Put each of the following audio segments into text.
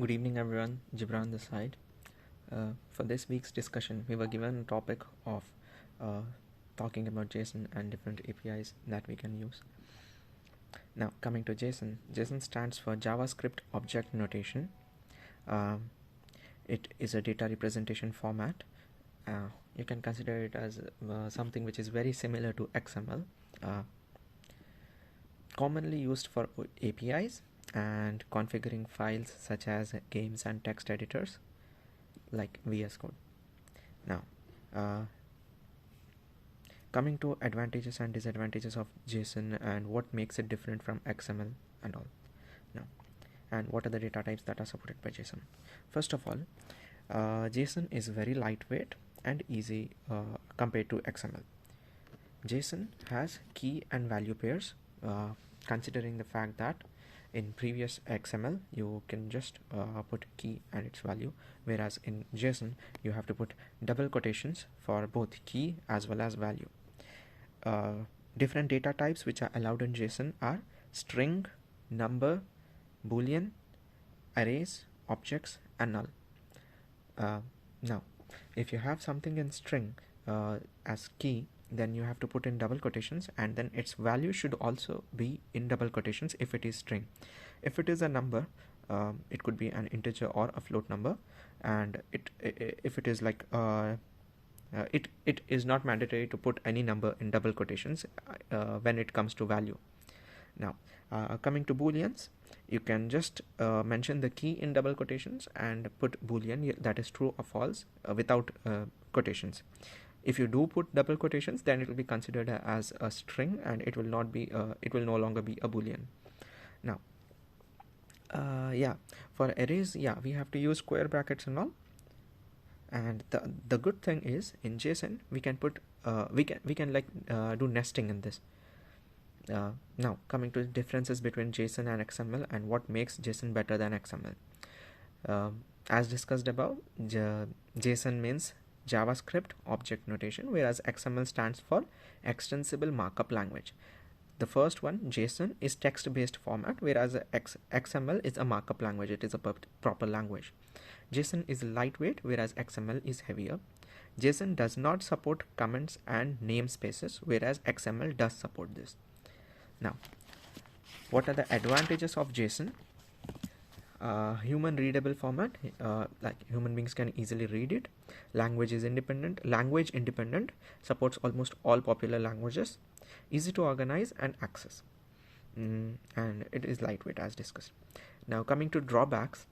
Good evening, everyone. Jibran this side. For this week's discussion, we were given a topic of uh, talking about JSON and different APIs that we can use. Now, coming to JSON, JSON stands for JavaScript Object Notation. It is a data representation format. You can consider it as something which is very similar to XML, commonly used for APIs and configuring files such as games and text editors like VS Code. Now, coming to advantages and disadvantages of JSON and what makes it different from XML and all. Now, and what are the data types that are supported by JSON? First of all, JSON is very lightweight and easy compared to XML. JSON has key and value pairs, considering the fact that in previous XML you can just put key and its value, whereas in JSON you have to put double quotations for both key as well as value. Different data types which are allowed in JSON are string, number, boolean, arrays, objects, and null. Now, if you have something in string as key, then you have to put in double quotations, and then its value should also be in double quotations if it is string. If it is a number, it could be an integer or a float number, and if it is like it is not mandatory to put any number in double quotations when it comes to value. Now, coming to booleans, you can just mention the key in double quotations and put boolean, that is true or false, without quotations. If you do put double quotations, then it will be considered as a string, and it will not be it will no longer be a boolean. Now, for arrays, we have to use square brackets and all. And the good thing is in JSON we can put we can do nesting in this. Now, coming to differences between JSON and XML and what makes JSON better than XML. As discussed above, JSON means JavaScript object notation, whereas XML stands for extensible markup language. The first one, JSON, is text-based format, whereas XML is a markup language. It is a proper language. JSON is lightweight, whereas XML is heavier. JSON does not support comments and namespaces, whereas XML does support this. Now, what are the advantages of JSON? Human readable format, like human beings can easily read it. Language independent, supports almost all popular languages. Easy to organize and access, and it is lightweight as discussed. Now, coming to drawbacks,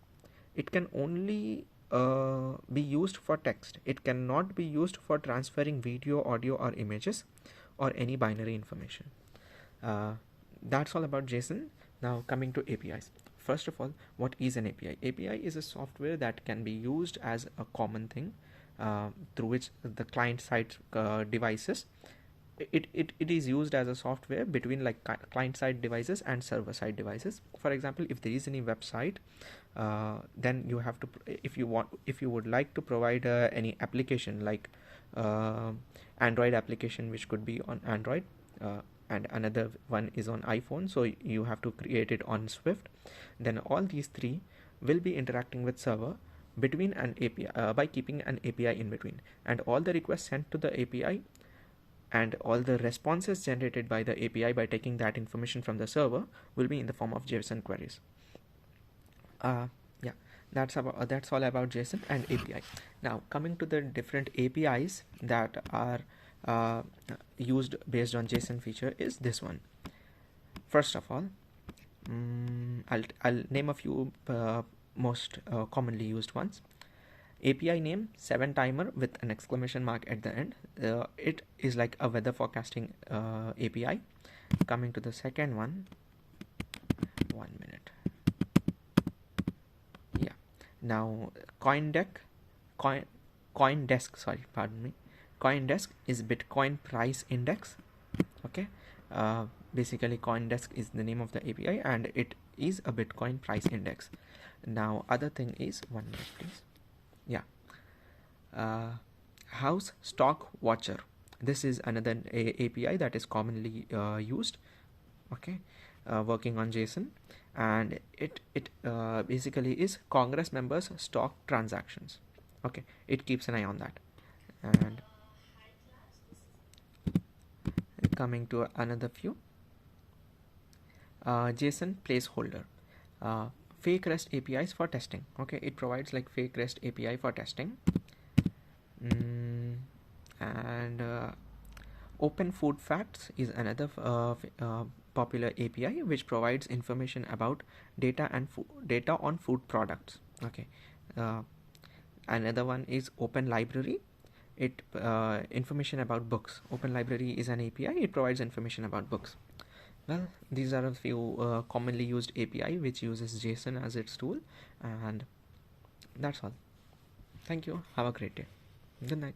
it can only be used for text. It cannot be used for transferring video, audio, or images, or any binary information. That's all about JSON. Now, coming to APIs. First of all, what is an API? API is a software that can be used as a common thing through which the client-side devices. It is used as a software between like client-side devices and server-side devices. For example, if there is any website, then you have to, if you would like to provide any application like Android application, which could be on Android, and another one is on iPhone, so you have to create it on Swift. Then all these three will be interacting with server between an API by keeping an API in between, and all the requests sent to the API and all the responses generated by the API by taking that information from the server will be in the form of JSON queries. That's all about JSON and API. Now, coming to the different APIs that are used based on JSON feature is this one. First of all, I'll name a few most commonly used ones. API name 7timer with an exclamation mark at the end. It is like a weather forecasting API. Coming to the second one, 1 minute. Now, CoinDesk is Bitcoin price index. Okay, basically CoinDesk is the name of the API, and it is a Bitcoin price index. Now, other thing is 1 minute, please. House Stock Watcher. This is another API that is commonly used. Okay, working on JSON, and it basically is Congress members' stock transactions. Okay, it keeps an eye on that. And coming to another few, JSON placeholder, uh, fake REST APIs for testing. Okay, it provides like fake REST API for testing. And Open Food Facts is another popular API which provides information about data and data on food products. Okay, uh, another one is Open Library. It information about books. Open Library is an API. It provides information about books. Well, these are a few commonly used API which uses JSON as its tool, and that's all. Thank you. Have a great day. Good night.